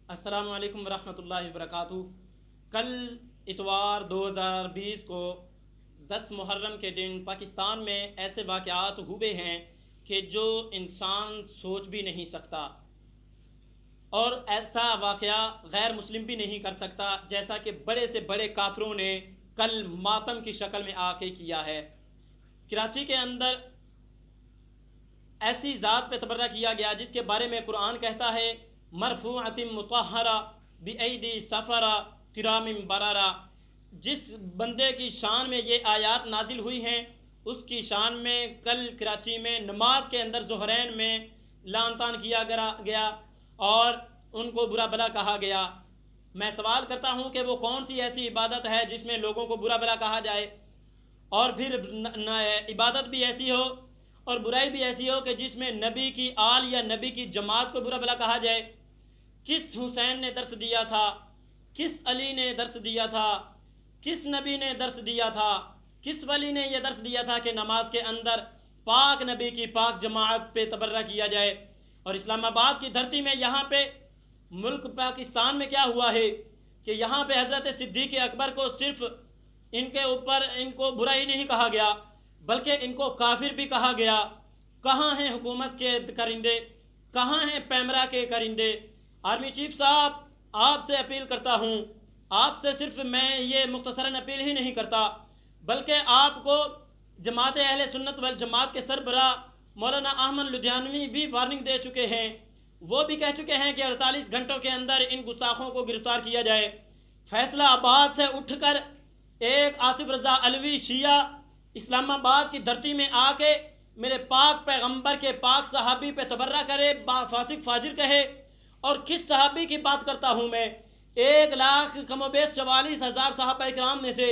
السلام علیکم ورحمۃ اللہ وبرکاتہ۔ کل اتوار 2020 کو 10 محرم کے دن پاکستان میں ایسے واقعات ہوئے ہیں کہ جو انسان سوچ بھی نہیں سکتا، اور ایسا واقعہ غیر مسلم بھی نہیں کر سکتا، جیسا کہ بڑے سے بڑے کافروں نے کل ماتم کی شکل میں آ کے کیا ہے۔ کراچی کے اندر ایسی ذات پہ تبرہ کیا گیا جس کے بارے میں قرآن کہتا ہے مرفوعۃ مطہرہ بایدی سفرہ کرام بررہ۔ جس بندے کی شان میں یہ آیات نازل ہوئی ہیں اس کی شان میں کل کراچی میں نماز کے اندر ظہرین میں لعن طعن کیا گیا اور ان کو برا بھلا کہا گیا۔ میں سوال کرتا ہوں کہ وہ کون سی ایسی عبادت ہے جس میں لوگوں کو برا بھلا کہا جائے، اور پھر عبادت بھی ایسی ہو اور برائی بھی ایسی ہو کہ جس میں نبی کی آل یا نبی کی جماعت کو برا بھلا کہا جائے۔ کس حسین نے درس دیا تھا، کس علی نے درس دیا تھا، کس نبی نے درس دیا تھا، کس ولی نے یہ درس دیا تھا کہ نماز کے اندر پاک نبی کی پاک جماعت پہ تبرہ کیا جائے؟ اور اسلام آباد کی دھرتی میں یہاں پہ ملک پاکستان میں کیا ہوا ہے کہ یہاں پہ حضرت صدیق اکبر کو صرف ان کو برا ہی نہیں کہا گیا بلکہ ان کو کافر بھی کہا گیا۔ کہاں ہیں حکومت کے کرندے، کہاں ہیں پیمرا کے کرندے؟ آرمی چیف صاحب، آپ سے اپیل کرتا ہوں، آپ سے صرف میں یہ مختصراً اپیل ہی نہیں کرتا بلکہ آپ کو جماعت اہل سنت والجماعت کے سربراہ مولانا احمد لدھیانوی بھی وارننگ دے چکے ہیں۔ وہ بھی کہہ چکے ہیں کہ 48 گھنٹوں کے اندر ان گستاخوں کو گرفتار کیا جائے۔ فیصلہ آباد سے اٹھ کر ایک آصف رضا علوی شیعہ اسلام آباد کی دھرتی میں آ کے میرے پاک پیغمبر کے پاک صحابی پہ تبرہ کرے، فاسق فاجر کہے۔ اور کس صحابی کی بات کرتا ہوں میں؟ 1,00,000 کم و بیش 44,000 صحابہ اکرام میں سے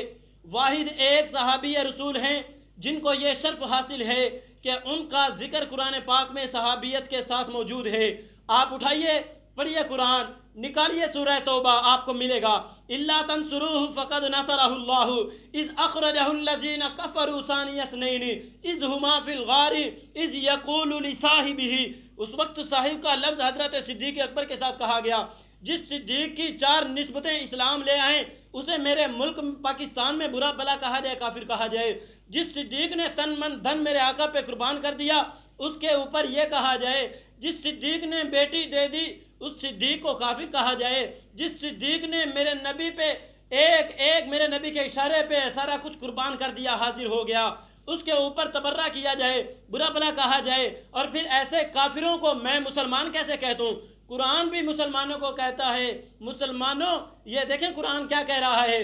واحد ایک صحابی رسول ہیں جن کو یہ شرف حاصل ہے کہ ان کا ذکر قرآن پاک میں صحابیت کے ساتھ موجود ہے۔ آپ اٹھائیے، پڑھیے قرآن، نکالیے سورہ توبہ، آپ کو ملے گا الا تنصروه فقد نصرہ اللہ اذ اخرجہ الذین کفروا ثانی اثنین اذ ہما فی الغار اذ یقول لصاحبہ۔ اس وقت صاحب کا لفظ حضرت صدیق اکبر کے ساتھ کہا گیا۔ جس صدیق کی 4 نسبتیں اسلام لے آئیں اسے میرے ملک پاکستان میں برا بلا کہا جائے، کافر کہا جائے۔ جس صدیق نے تن من دھن میرے آقا پہ قربان کر دیا اس کے اوپر یہ کہا جائے۔ جس صدیق نے بیٹی دے دی اس صدیق کو کافر کہا جائے۔ جس صدیق نے میرے نبی پہ ایک میرے نبی کے اشارے پہ سارا کچھ قربان کر دیا، حاضر ہو گیا، اس کے اوپر تبرہ کیا جائے، برا بلا کہا جائے، اور پھر ایسے کافروں کو میں مسلمان کیسے کہتا ہوں؟ قرآن بھی مسلمانوں کو کہتا ہے مسلمانوں، یہ دیکھیں قرآن کیا کہہ رہا ہے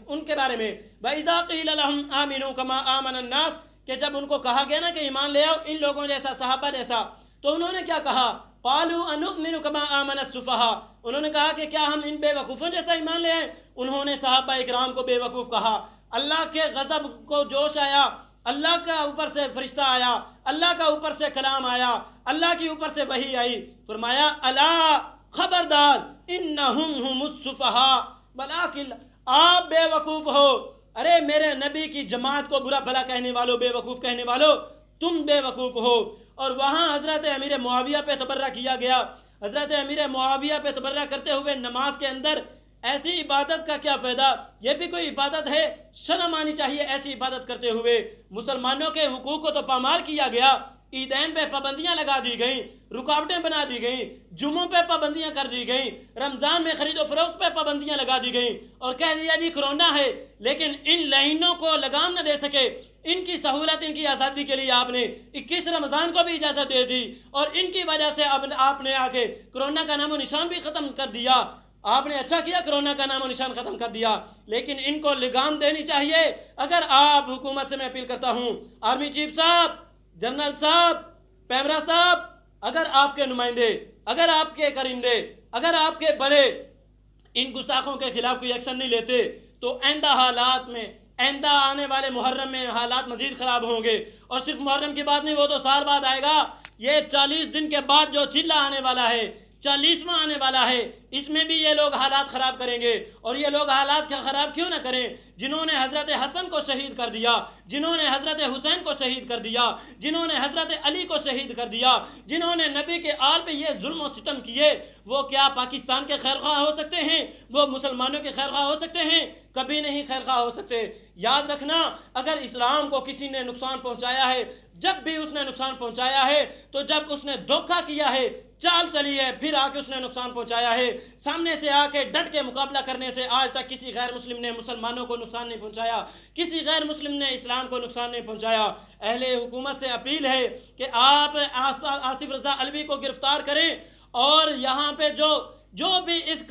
ان کے بارے میں، وَإِذَا قِيلَ لَهُمْ آمِنُوا كَمَا آمَنَ النَّاسِ، کہ جب ان کو کہا گیا نا کہ ایمان لے آؤ ان لوگوں جیسا، صحابہ جیسا، تو انہوں نے کیا کہا؟ قَالُوا أَنُؤْمِنُ كَمَا آمَنَ السُّفَهَاءُ، انہوں نے کہا کہ کیا ہم ان بے وقوفوں جیسا ایمان لے آئیں؟ انہوں نے صحابہ اکرام کو بے وقوف کہا۔ اللہ کے غضب کو جوش آیا، اللہ کا اوپر سے فرشتہ آیا، اللہ کا اوپر سے کلام آیا، اللہ کی اوپر سے وحی آئی، فرمایا الا خبردار انہم ہم السفہاء ولکن، آپ بے وقوف ہو۔ ارے میرے نبی کی جماعت کو برا بھلا کہنے والوں، بے وقوف کہنے والوں، تم بے وقوف ہو۔ اور وہاں حضرت امیر معاویہ پہ تبرہ کیا گیا۔ حضرت امیر معاویہ پہ تبرہ کرتے ہوئے نماز کے اندر ایسی عبادت کا کیا فائدہ؟ یہ بھی کوئی عبادت ہے؟ شرم آنی چاہیے ایسی عبادت کرتے ہوئے۔ مسلمانوں کے حقوق کو تو پامال کیا گیا، عیدین پہ پابندیاں لگا دی گئیں، رکاوٹیں بنا دی گئیں، جمعوں پہ پابندیاں کر دی گئیں، رمضان میں خرید و فروخت پہ پابندیاں لگا دی گئیں، اور کہہ دیا جی کرونا ہے، لیکن ان لائنوں کو لگام نہ دے سکے۔ ان کی سہولت، ان کی آزادی کے لیے آپ نے 21 رمضان کو بھی اجازت دے دی، اور ان کی وجہ سے اب آپ نے آ کے کرونا کا نام و نشان بھی ختم کر دیا۔ آپ نے اچھا کیا، کرونا کا نام و نشان ختم کر دیا، لیکن ان کو لگام دینی چاہیے۔ اگر آپ حکومت سے میں اپیل کرتا ہوں، آرمی چیف صاحب، جنرل صاحب، پیمرا صاحب، اگر آپ کے نمائندے، اگر آپ کے کرندے، اگر آپ کے بڑے ان گستاخوں کے خلاف کوئی ایکشن نہیں لیتے تو آئندہ حالات میں، آئندہ آنے والے محرم میں حالات مزید خراب ہوں گے۔ اور صرف محرم کی بات نہیں، وہ تو سال بعد آئے گا۔ یہ 40 دن کے بعد جو چلہ آنے والا ہے، 40واں آنے والا ہے، اس میں بھی یہ لوگ حالات خراب کریں گے۔ اور یہ لوگ حالات خراب کیوں نہ کریں؟ جنہوں نے حضرت حسن کو شہید کر دیا، جنہوں نے حضرت حسین کو شہید کر دیا، جنہوں نے حضرت علی کو شہید کر دیا، جنہوں نے نبی کے آل پہ یہ ظلم و ستم کیے، وہ کیا پاکستان کے خیرخواہ ہو سکتے ہیں؟ وہ مسلمانوں کے خیرخواہ ہو سکتے ہیں؟ کبھی نہیں خیرخواہ ہو سکتے۔ یاد رکھنا، اگر اسلام کو کسی نے نقصان پہنچایا ہے، جب بھی اس نے نقصان پہنچایا ہے تو جب اس نے دھوکہ کیا ہے، چال چلی ہے، پھر آ کے اس نے نقصان پہنچایا ہے۔ سامنے سے آ کے ڈٹ کے مقابلہ کرنے سے آج تک کسی غیر مسلم نے مسلمانوں کو نقصان نہیں پہنچایا، کسی غیر مسلم نے اسلام کو نقصان نہیں پہنچایا۔ اہل حکومت سے اپیل ہے کہ آپ آصف رضا علوی کو گرفتار کریں، اور یہاں پہ جو بھی اس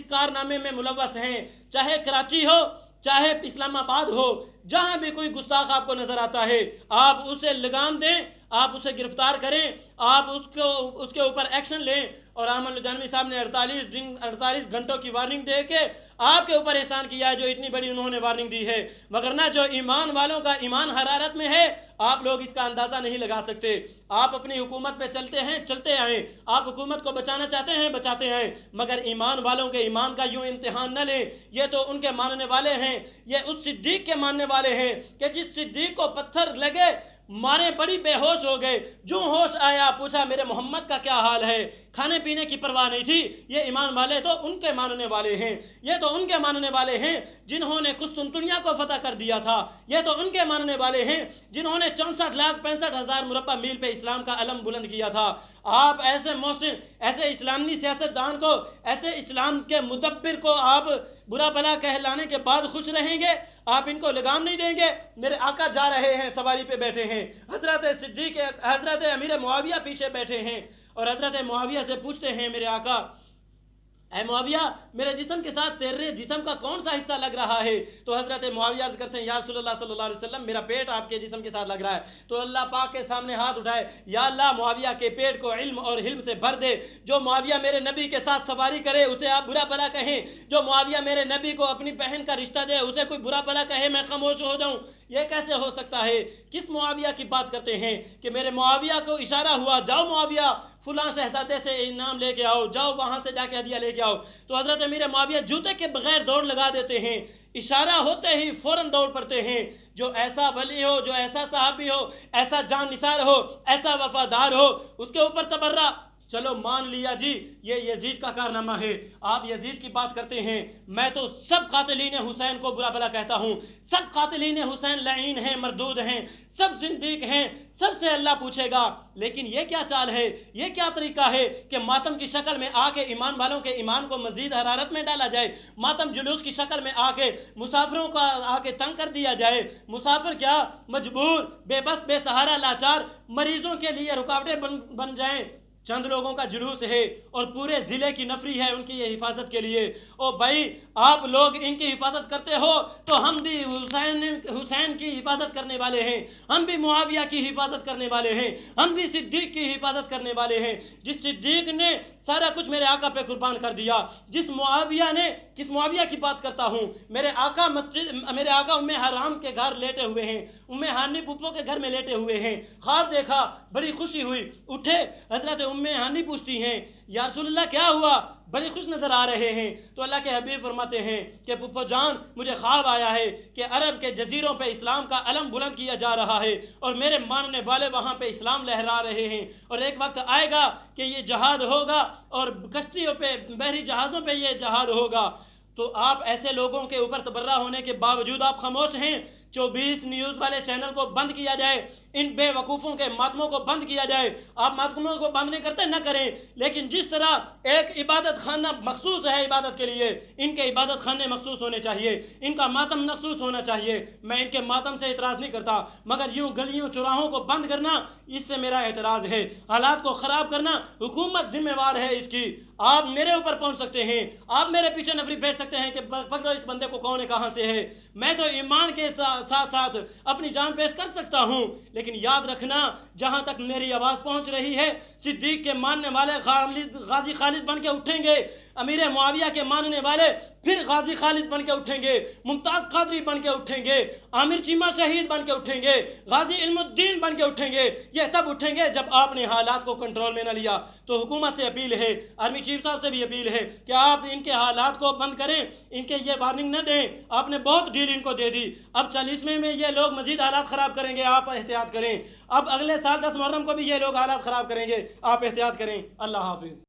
کارنامے میں ملوث ہیں، چاہے کراچی ہو چاہے اسلام آباد ہو، جہاں بھی کوئی گستاخ آپ کو نظر آتا ہے، آپ اسے لگام دیں، آپ اسے گرفتار کریں، آپ اس کے اوپر ایکشن لیں۔ اور احمد لدھیانوی صاحب نے 48 گھنٹوں کی وارننگ دے کے آپ کے اوپر احسان کیا ہے، جو اتنی بڑی انہوں نے وارننگ دی ہے، وگرنہ جو ایمان والوں کا ایمان حرارت میں ہے، آپ لوگ اس کا اندازہ نہیں لگا سکتے۔ آپ اپنی حکومت پہ چلتے ہیں، چلتے آئیں، آپ حکومت کو بچانا چاہتے ہیں، بچاتے آئیں، مگر ایمان والوں کے ایمان کا یوں امتحان نہ لیں۔ یہ تو ان کے ماننے والے ہیں، یہ اس صدیق کے ماننے والے ہیں کہ جس صدیق کو پتھر لگے، مارے بڑی بے ہوش ہو گئے، جو ہوش آیا پوچھا میرے محمد کا کیا حال ہے، کھانے پینے کی پرواہ نہیں تھی۔ یہ ایمان والے تو ان کے ماننے والے ہیں، یہ تو ان کے ماننے والے ہیں جنہوں نے قسطنطنیہ کو فتح کر دیا تھا، یہ تو ان کے ماننے والے ہیں جنہوں نے 64,65,000 مربع میل پہ اسلام کا علم بلند کیا تھا۔ آپ ایسے محسن، ایسے اسلامی سیاستدان کو، ایسے اسلام کے مدبر کو آپ برا بھلا کہلانے کے بعد خوش رہیں گے؟ آپ ان کو لگام نہیں دیں گے؟ میرے آقا جا رہے ہیں، سواری پہ بیٹھے ہیں، حضرت امیر معاویہ پیچھے بیٹھے ہیں، اور حضرت معاویہ سے پوچھتے ہیں میرے آقا، اے معاویہ، میرے جسم کے ساتھ تیرے جسم کا کون سا حصہ لگ رہا ہے؟ تو حضرت معاویہ عرض کرتے ہیں یا رسول اللہ صلی اللہ علیہ وسلم، میرا پیٹ آپ کے جسم کے ساتھ لگ رہا ہے۔ تو اللہ پاک کے سامنے ہاتھ اٹھائے، یا اللہ معاویہ کے پیٹ کو علم اور حلم سے بھر دے۔ جو معاویہ میرے نبی کے ساتھ سواری کرے اسے آپ برا بھلا کہیں، جو معاویہ میرے نبی کو اپنی بہن کا رشتہ دے اسے کوئی برا بھلا کہے، میں خاموش ہو جاؤں؟ یہ کیسے ہو سکتا ہے؟ کس معاویہ کی بات کرتے ہیں کہ میرے معاویہ کو اشارہ ہوا، جاؤ معاویہ فلاں شہزادے سے انعام لے کے آؤ، جاؤ وہاں سے جا کے ہدیہ لے کے آؤ۔ تو حضرت امیر معاویہ جوتے کے بغیر دوڑ لگا دیتے ہیں، اشارہ ہوتے ہی فوراً دوڑ پڑتے ہیں۔ جو ایسا ولی ہو، جو ایسا صحابی ہو، ایسا جان نثار ہو، ایسا وفادار ہو، اس کے اوپر تبرہ، چلو مان لیا جی یہ یزید کا کارنامہ ہے، آپ یزید کی بات کرتے ہیں، میں تو سب قاتلین حسین کو برا بھلا کہتا ہوں، سب قاتلین حسین لعین ہیں، مردود ہیں، سب زندیق ہیں، سب سے اللہ پوچھے گا۔ لیکن یہ کیا چال ہے، یہ کیا طریقہ ہے کہ ماتم کی شکل میں آ کے ایمان والوں کے ایمان کو مزید حرارت میں ڈالا جائے، ماتم جلوس کی شکل میں آ کے مسافروں کا آ کے تنگ کر دیا جائے، مسافر کیا مجبور، بے بس، بے سہارا، لاچار، مریضوں کے لیے رکاوٹیں بن جائیں۔ چند لوگوں کا جلوس ہے اور پورے ضلع کی نفری ہے ان کی یہ حفاظت کے لیے۔ او بھائی، آپ لوگ ان کی حفاظت کرتے ہو تو ہم بھی حسین کی حفاظت کرنے والے ہیں، ہم بھی معاویہ کی حفاظت کرنے والے ہیں، ہم بھی صدیق کی حفاظت کرنے والے ہیں۔ جس صدیق نے سارا کچھ میرے آقا پہ قربان کر دیا، کس معاویہ کی بات کرتا ہوں، میرے آقا ام حرام کے گھر لیٹے ہوئے ہیں، ام ہانی پھپھو کے گھر میں لیٹے ہوئے ہیں، خواب دیکھا، بڑی خوشی ہوئی، اٹھے، حضرت ام ہانی پوچھتی ہیں یا رسول اللہ کیا ہوا، بڑی خوش نظر آ رہے ہیں۔ تو اللہ کے حبیب فرماتے ہیں کہ پھپھو جان، مجھے خواب آیا ہے کہ عرب کے جزیروں پہ اسلام کا علم بلند کیا جا رہا ہے اور میرے ماننے والے وہاں پہ اسلام لہرا رہے ہیں، اور ایک وقت آئے گا کہ یہ جہاد ہوگا اور کشتیوں پہ، بحری جہازوں پہ یہ جہاد ہوگا۔ تو آپ ایسے لوگوں کے اوپر تبرہ ہونے کے باوجود آپ خاموش ہیں۔ 24 نیوز والے چینل کو بند کیا جائے، ان بے وقوفوں کے ماتموں کو بند کیا جائے۔ آپ ماتموں کو بند نہیں کرتے، نہ کریں، لیکن جس طرح ایک عبادت خانہ مخصوص ہے عبادت کے لیے، ان کے عبادت خانے مخصوص ہونے چاہیے، ان کا ماتم مخصوص ہونا چاہیے۔ میں ان کے ماتم سے اعتراض نہیں کرتا، مگر یوں گلیوں چوراہوں کو بند کرنا، اس سے میرا اعتراض ہے۔ حالات کو خراب کرنا حکومت ذمہ وار ہے اس کی۔ آپ میرے اوپر پہنچ سکتے ہیں، آپ میرے پیچھے نفری بھیج سکتے ہیں کہ پکڑو اس بندے کو، کون ہے، کہاں سے ہے۔ میں تو ایمان کے ساتھ ساتھ اپنی جان پیش کر سکتا ہوں، لیکن یاد رکھنا جہاں تک میری آواز پہنچ رہی ہے، صدیق کے ماننے والے غازی خالد بن کے اٹھیں گے، امیر معاویہ کے ماننے والے پھر غازی خالد بن کے اٹھیں گے، ممتاز قادری بن کے اٹھیں گے، عامر چیمہ شہید بن کے اٹھیں گے، غازی علم الدین بن کے اٹھیں گے۔ یہ تب اٹھیں گے جب آپ نے حالات کو کنٹرول میں نہ لیا۔ تو حکومت سے اپیل ہے، آرمی چیف صاحب سے بھی اپیل ہے کہ آپ ان کے حالات کو بند کریں، ان کے یہ وارننگ نہ دیں۔ آپ نے بہت ڈیل ان کو دے دی، اب 40ویں میں یہ لوگ مزید حالات خراب کریں گے، آپ احتیاط کریں۔ اب اگلے سال 10 محرم کو بھی یہ لوگ حالات خراب کریں گے، آپ احتیاط کریں۔ اللہ حافظ۔